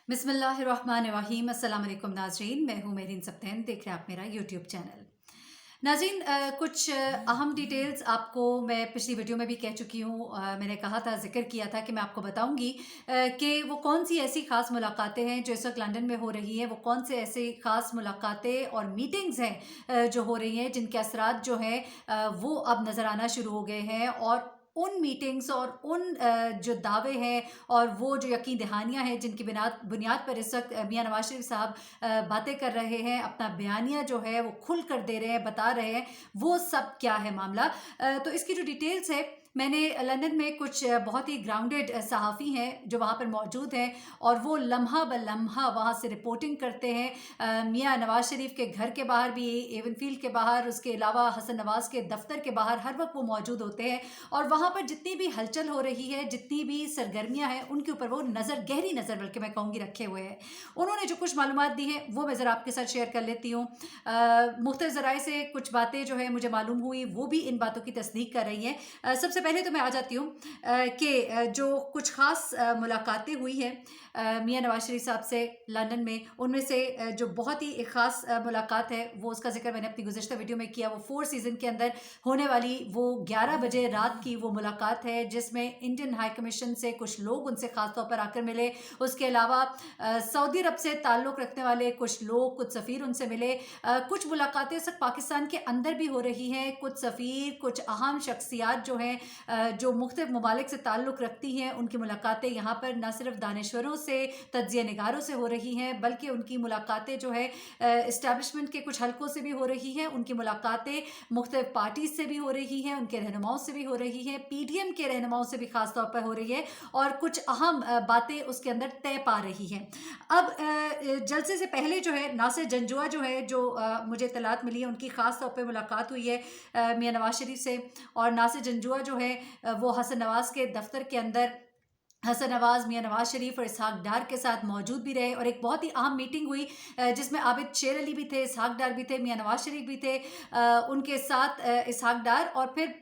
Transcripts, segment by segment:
बिस्मिल्लाहिर्रहमानिर्रहीम। अस्सलाम वालेकुम नाज़रीन, मैं हूँ मेहरीन सब्तैन, देख रहे हैं आप मेरा यूट्यूब चैनल। नाज़रीन, कुछ अहम डिटेल्स आपको मैं पिछली वीडियो में भी कह चुकी हूँ। मैंने कहा था, जिक्र किया था कि मैं आपको बताऊँगी कि वो कौन सी ऐसी ख़ास मुलाकातें हैं जो इस वक्त लंदन में हो रही हैं, वो कौन से ऐसे ख़ास मुलाकातें और मीटिंग्स हैं जो हो रही हैं, जिनके असरात जो हैं वो अब नज़र आना शुरू हो गए हैं। और उन मीटिंग्स और उन जो दावे हैं और वो जो यकीन दहानियाँ हैं जिनकी बुनियाद बुनियाद पर इस वक्त मियाँ नवाज शरीफ साहब बातें कर रहे हैं, अपना बयानिया जो है वो खुल कर दे रहे हैं, बता रहे हैं, वो सब क्या है मामला। तो इसकी जो डिटेल्स है, मैंने लंदन में कुछ बहुत ही ग्राउंडेड सहाफ़ी हैं जो वहाँ पर मौजूद हैं और वो लम्हा ब लम्हा वहाँ से रिपोर्टिंग करते हैं। मियाँ नवाज शरीफ के घर के बाहर भी, एवन फील्ड के बाहर, उसके अलावा हसन नवाज के दफ्तर के बाहर हर वक्त वो मौजूद होते हैं। और वहाँ पर जितनी भी हलचल हो रही है, जितनी भी सरगर्मियाँ हैं, उनके ऊपर वो नज़र, गहरी नज़र बल्कि मैं कहूँगी, रखे हुए हैं। उन्होंने जो कुछ मालूमात दी हैं वो मैं ज़रा आपके साथ शेयर कर लेती हूँ। मुख्तलिफ ज़राए से कुछ बातें जो है मुझे मालूम हुई, वो भी इन बातों की तस्दीक कर रही हैं। सबसे पहले तो मैं आ जाती हूँ कि जो कुछ ख़ास मुलाकातें हुई हैं मियाँ नवाज शरीफ साहब से लंदन में, उनमें से जो बहुत ही एक ख़ास मुलाकात है, वो उसका जिक्र मैंने अपनी गुज़िश्ता वीडियो में किया। वो 4 सीज़न के अंदर होने वाली वो 11 बजे रात की वो मुलाकात है जिसमें इंडियन हाई कमीशन से कुछ लोग उनसे ख़ास तौर पर आकर मिले। उसके अलावा सऊदी अरब से ताल्लुक़ रखने वाले कुछ लोग, कुछ सफ़ीर उनसे मिले। कुछ मुलाकातें सिर्फ पाकिस्तान के अंदर भी हो रही हैं। कुछ सफ़ीर, कुछ अहम शख्सियात जो हैं जो मुख्तलिफ ममालिक से ताल्लुक़ रखती हैं, उनकी मुलाकातें यहाँ पर न सिर्फ दानिश्वरों से, तज्ज़िया निगारों से हो रही हैं, बल्कि उनकी मुलाकातें जो है इस्टेब्लिशमेंट के कुछ हलकों से भी हो रही हैं। उनकी मुलाकातें मुख्तलिफ पार्टीज से भी हो रही हैं, उनके रहनुमाओं से भी हो रही हैं, पीडीएम के रहनुमाओं से भी ख़ास तौर पर हो रही है और कुछ अहम बातें उसके अंदर तय पा रही हैं। अब जलसे से पहले जो है नासिर जंजुआ जो है, जो मुझे इत्तलात मिली है, उनकी ख़ास तौर पर मुलाकात हुई है मियाँ नवाज शरीफ से। और नासिर जंजुआ जो है वो हसन नवाज के दफ्तर के अंदर हसन नवाज, मियाँ नवाज शरीफ और इसहाक डार के साथ मौजूद भी रहे। और एक बहुत ही अहम मीटिंग हुई जिसमें आबिद शेर अली भी थे, इसहाक डार भी थे, मियाँ नवाज शरीफ भी थे। उनके साथ इसहाक डार, और फिर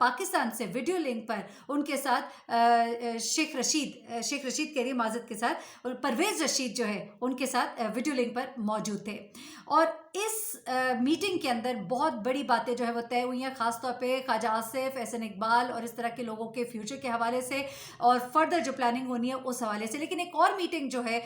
पाकिस्तान से वीडियो लिंक पर उनके साथ शेख रशीद कह रही माजद के साथ, और परवेज़ रशीद जो है उनके साथ वीडियो लिंक पर मौजूद थे। और इस मीटिंग के अंदर बहुत बड़ी बातें जो है वो तय हुई हैं, ख़ासतौर पे ख्वाजा आसिफ, एहसन इकबाल और इस तरह के लोगों के फ्यूचर के हवाले से और फर्दर जो प्लानिंग होनी है उस हवाले से। लेकिन एक और मीटिंग जो है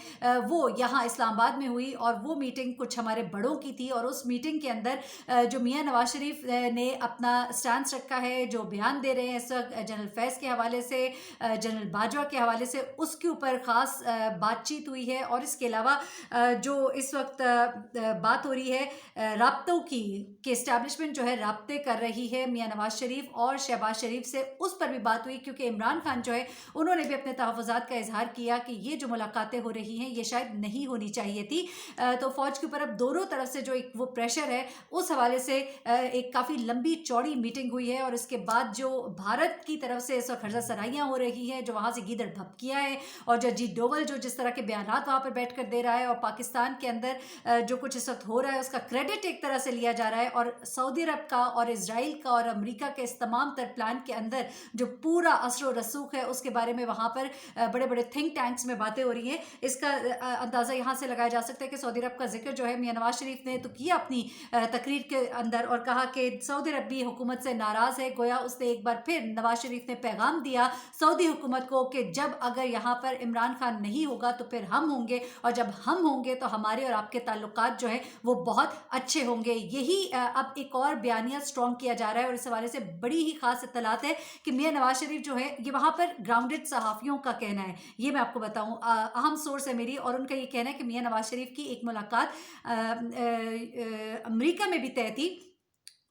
वो यहाँ इस्लामाबाद में हुई और वो मीटिंग कुछ हमारे बड़ों की थी। और उस मीटिंग के अंदर जो मियाँ नवाज शरीफ ने अपना स्टैंड रखा है, जो बयान दे रहे हैं इस वक्त जनरल फैज़ के हवाले से, जनरल बाजवा के हवाले से, उसके ऊपर ख़ास बातचीत हुई है। और इसके अलावा जो इस वक्त बात हो रही है राब्तों की, कि इस्टेब्लिशमेंट जो है राब्ते कर रही है मियाँ नवाज शरीफ और शहबाज शरीफ से, उस पर भी बात हुई। क्योंकि इमरान खान जो है उन्होंने भी अपने तहफ़्फ़ुज़ात का इजहार किया कि ये जो मुलाकातें हो रही हैं ये शायद नहीं होनी चाहिए थी। तो फ़ौज के ऊपर अब दोनों तरफ से जो एक वो प्रेशर है, उस हवाले से एक काफ़ी लंबी चौड़ी मीटिंग हुई है। और इसके बाद जो भारत की तरफ से इस वक्त हर्जा सराइयाँ हो रही हैं, जो वहाँ से गीदड़ भपकियाँ है, और जो अजीत डोवल जो जिस तरह के बयानात वहाँ पर बैठ कर दे रहा है, और पाकिस्तान के अंदर जो कुछ इस वक्त हो रहा है उसका क्रेडिट एक तरह से लिया जा रहा है। और सऊदी अरब का और इसराइल का और अमेरिका के इस तमाम तर प्लान के अंदर जो पूरा असर रसूख है उसके बारे में वहाँ पर बड़े बड़े थिंक टैंक्स में बातें हो रही हैं। इसका अंदाज़ा यहाँ से लगाया जा सकता है कि सऊदी अरब का जिक्र जो है मियाँ नवाज शरीफ ने तो किया अपनी तकरीर के अंदर, और कहा कि सऊदी अरब भी हुकूमत से नाराज़ है। गोया उसने एक बार फिर नवाज शरीफ ने पैगाम दिया सऊदी हुकूमत को कि जब अगर यहाँ पर इमरान खान नहीं होगा तो फिर हम होंगे, और जब हम होंगे तो हमारे और आपके ताल्लुकात जो है वो बहुत अच्छे होंगे। यही अब एक और बयानिया स्ट्रॉन्ग किया जा रहा है। और इस हवाले से बड़ी ही खास इत्तलात है कि मियाँ नवाज शरीफ जो है, ये वहाँ पर ग्राउंडेड सहाफ़ियों का कहना है, ये मैं आपको बताऊँ, अहम सोर्स है मेरी, और उनका ये कहना है कि मियाँ नवाज शरीफ की एक मुलाकात अमेरिका में भी तय थी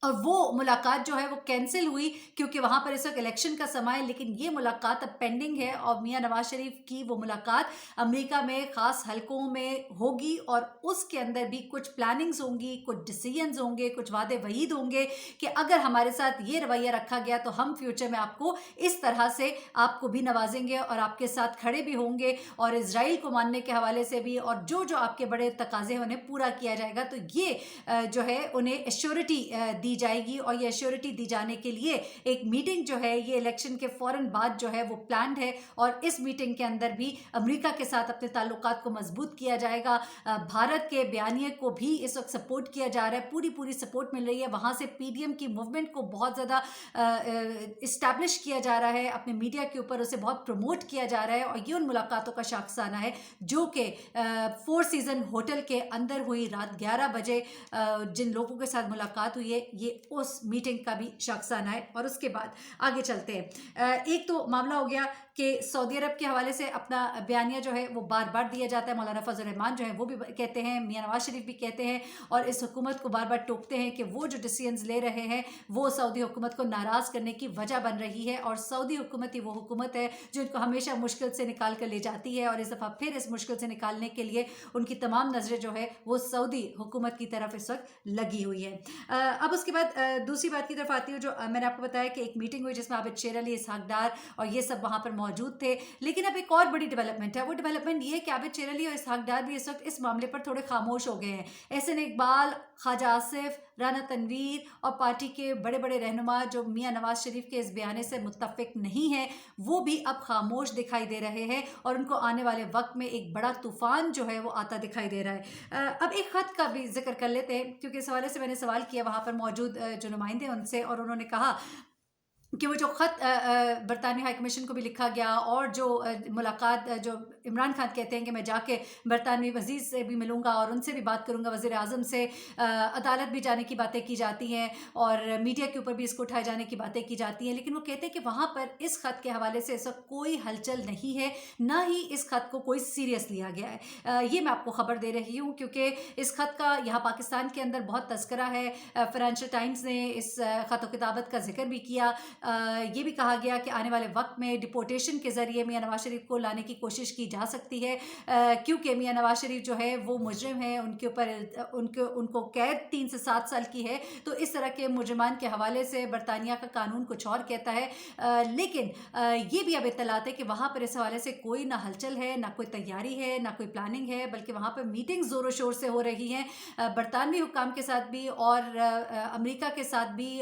और वो मुलाकात जो है वो कैंसिल हुई क्योंकि वहाँ पर इस वक्त इलेक्शन का समय है। लेकिन ये मुलाकात अब पेंडिंग है और मियाँ नवाज शरीफ की वो मुलाकात अमेरिका में ख़ास हलकों में होगी और उसके अंदर भी कुछ प्लानिंग्स होंगी, कुछ डिसीजंस होंगे, कुछ वादे वहीद होंगे कि अगर हमारे साथ ये रवैया रखा गया तो हम फ्यूचर में आपको इस तरह से आपको भी नवाजेंगे और आपके साथ खड़े भी होंगे, और इसराइल को मानने के हवाले से भी, और जो जो आपके बड़े तकाजे हैं उन्हें पूरा किया जाएगा। तो ये जो है उन्हें एश्योरिटी दी जाएगी और ये एश्योरिटी दी जाने के लिए एक मीटिंग जो है ये इलेक्शन के फौरन बाद जो है वो प्लान्ड है और इस मीटिंग के अंदर भी अमेरिका के साथ अपने ताल्लुकात को मजबूत किया जाएगा। भारत के बयानिए को भी इस वक्त सपोर्ट किया जा रहा है, पूरी सपोर्ट मिल रही है। वहाँ से पीडीएम की मूवमेंट को बहुत ज़्यादा इस्टेब्लिश किया जा रहा है, अपने मीडिया के ऊपर उसे बहुत प्रमोट किया जा रहा है और ये उन मुलाकातों का शाखसाना है जो कि फोर सीजन होटल के अंदर हुई रात 11 बजे जिन लोगों के साथ मुलाकात हुई है ये उस मीटिंग का भी शाखसाना है। और उसके बाद आगे चलते हैं। एक तो मामला हो गया कि सऊदी अरब के हवाले से अपना बयानिया जो है वो बार बार दिया जाता है। मौलाना फजल रहमान जो है वो भी कहते हैं, मियां नवाज शरीफ भी कहते हैं और इस हुकूमत को बार बार टोकते हैं कि वो जो डिसीजंस ले रहे हैं वो सऊदी हुकूमत को नाराज़ करने की वजह बन रही है और सऊदी हुकूमत ही वो हुकूमत है जो इनको हमेशा मुश्किल से निकाल कर ले जाती है और इस दफ़ा फिर इस मुश्किल से निकालने के लिए उनकी तमाम नज़रें जो है वो सऊदी हुकूमत की तरफ इस वक्त लगी हुई है। अब उसके बाद दूसरी बात की तरफ आती हूँ जो मैंने आपको बताया कि एक मीटिंग हुई जिसमें आबिद शेर अली, इसहाक डार और ये सब वहाँ पर मौजूद थे। लेकिन अब एक और बड़ी डेवलपमेंट है, वो डेवलपमेंट ये है कि आबिद शेर अली और इसहाक डार भी इस वक्त इस मामले पर थोड़े खामोश हो गए हैं। एहसन इकबाल, ख्वाजा आसिफ, राना तनवीर और पार्टी के बड़े बड़े रहनुमा जो मियां नवाज शरीफ के इस बयाने से मुत्तफिक नहीं है वो भी अब खामोश दिखाई दे रहे हैं और उनको आने वाले वक्त में एक बड़ा तूफान जो है वो आता दिखाई दे रहा है। अब एक ख़त का भी जिक्र कर लेते हैं क्योंकि इस हवाले से मैंने सवाल किया वहाँ पर मौजूद जो नुमाइंदे उनसे और उन्होंने कहा कि वो जो ख़त बरतानिया हाई कमीशन को भी लिखा गया और जो मुलाकात जो इमरान खान कहते हैं कि मैं जाके बरतानवी वज़ीर से भी मिलूँगा और उनसे भी बात करूँगा, वज़ीर आज़म से अदालत भी जाने की बातें की जाती हैं और मीडिया के ऊपर भी इसको उठाए जाने की बातें की जाती हैं। लेकिन वो कहते हैं कि वहाँ पर इस ख़त के हवाले से इस वक्त कोई हलचल नहीं है, ना ही इस ख़त को कोई सीरियस लिया गया है। ये मैं आपको ख़बर दे रही हूँ क्योंकि इस ख़त का यहाँ पाकिस्तान के अंदर बहुत तस्करा है। फाइनेंशियल टाइम्स ने इस ख़त किताबत का जिक्र भी किया। ये भी कहा गया कि आने वाले वक्त में डिपोर्टेशन के ज़रिए मियां नवाज शरीफ को लाने की कोशिश की जा सकती है क्योंकि मियां नवाज शरीफ जो है वो मुजरिम है, उनके ऊपर उनको कैद 3 से 7 साल की है। तो इस तरह के मुजरिमान के हवाले से बरतानिया का कानून कुछ और कहता है। लेकिन ये भी अब इत्तलात है कि वहाँ पर इस हवाले से कोई ना हलचल है, ना कोई तैयारी है, ना कोई प्लानिंग है, बल्कि वहाँ पर मीटिंग ज़ोरों शोर से हो रही हैं बरतानवी हुक्काम के साथ भी और अमेरिका के साथ भी।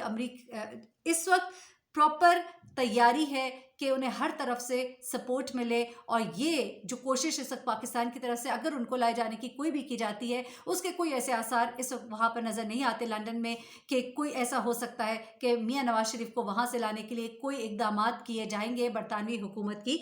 इस वक्त प्रॉपर तैयारी है कि उन्हें हर तरफ से सपोर्ट मिले और ये जो कोशिश इस वक्त पाकिस्तान की तरफ से अगर उनको लाए जाने की कोई भी की जाती है उसके कोई ऐसे आसार इस वक्त वहाँ पर नज़र नहीं आते लंदन में कि कोई ऐसा हो सकता है कि मियां नवाज शरीफ को वहाँ से लाने के लिए कोई इकदाम किए जाएंगे बरतानवी हुकूमत की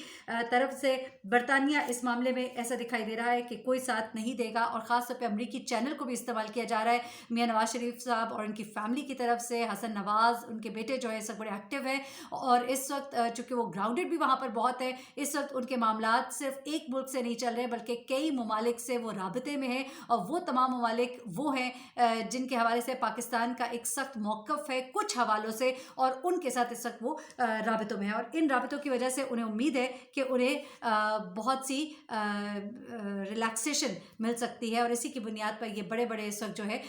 तरफ से। बरतानिया इस मामले में ऐसा दिखाई दे रहा है कि कोई साथ नहीं देगा और ख़ास तौर पर अमरीकी चैनल को भी इस्तेमाल किया जा रहा है मियां नवाज शरीफ साहब और उनकी फैमिली की तरफ से। हसन नवाज उनके बेटे जो है सब बड़े एक्टिव हैं और इस वक्त चूँकि वो ग्राउंडेड भी वहाँ पर बहुत है, इस वक्त उनके मामलात सिर्फ एक मुल्क से नहीं चल रहे बल्कि कई ममालिक से वो राबते में है और वो तमाम ममालिक वो हैं जिनके हवाले से पाकिस्तान का एक सख्त मौक़िफ़ है कुछ हवालों से और उनके साथ इस वक्त वो राबतों में है और इन राबतों की वजह से उन्हें उम्मीद है कि उन्हें बहुत सी रिलैक्सेशन मिल सकती है और इसी की बुनियाद पर ये बड़े बड़े इस वक्त जो है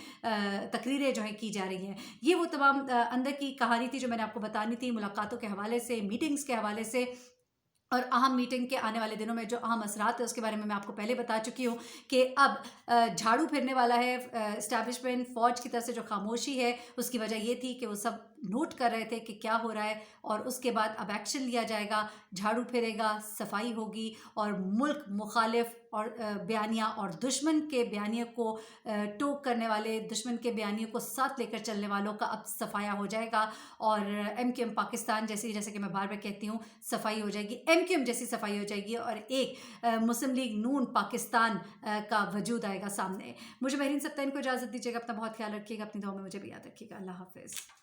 तकरीरें जो है की जा रही हैं। ये वो तमाम अंदर की कहानी थी जो मैंने आपको बतानी थी मुलाकातों के हवाले से, मीटिंग्स के हवाले से और अहम मीटिंग के आने वाले दिनों में जो अहम असरात है उसके बारे में मैं आपको पहले बता चुकी हूँ कि अब झाड़ू फिरने वाला है इस्टेब्लिशमेंट। फ़ौज की तरफ से जो खामोशी है उसकी वजह ये थी कि वो सब नोट कर रहे थे कि क्या हो रहा है और उसके बाद अब एक्शन लिया जाएगा, झाड़ू फिरेगा, सफाई होगी और मुल्क मुखालिफ और बयानिया और दुश्मन के बयानियों को टोक करने वाले, दुश्मन के बयानियों को साथ लेकर चलने वालों का अब सफाया हो जाएगा और एमक्यूएम पाकिस्तान जैसे कि मैं बार बार कहती हूँ सफाई हो जाएगी, एमक्यूएम जैसी सफाई हो जाएगी और एक मुस्लिम लीग नून पाकिस्तान का वजूद आएगा सामने। मुझे महरीन सप्तान को इजाज़त दीजिएगा, अपना बहुत ख्याल रखिएगा, अपनी दुआ में मुझे भी याद रखिएगा। अल्लाह हाफिज़।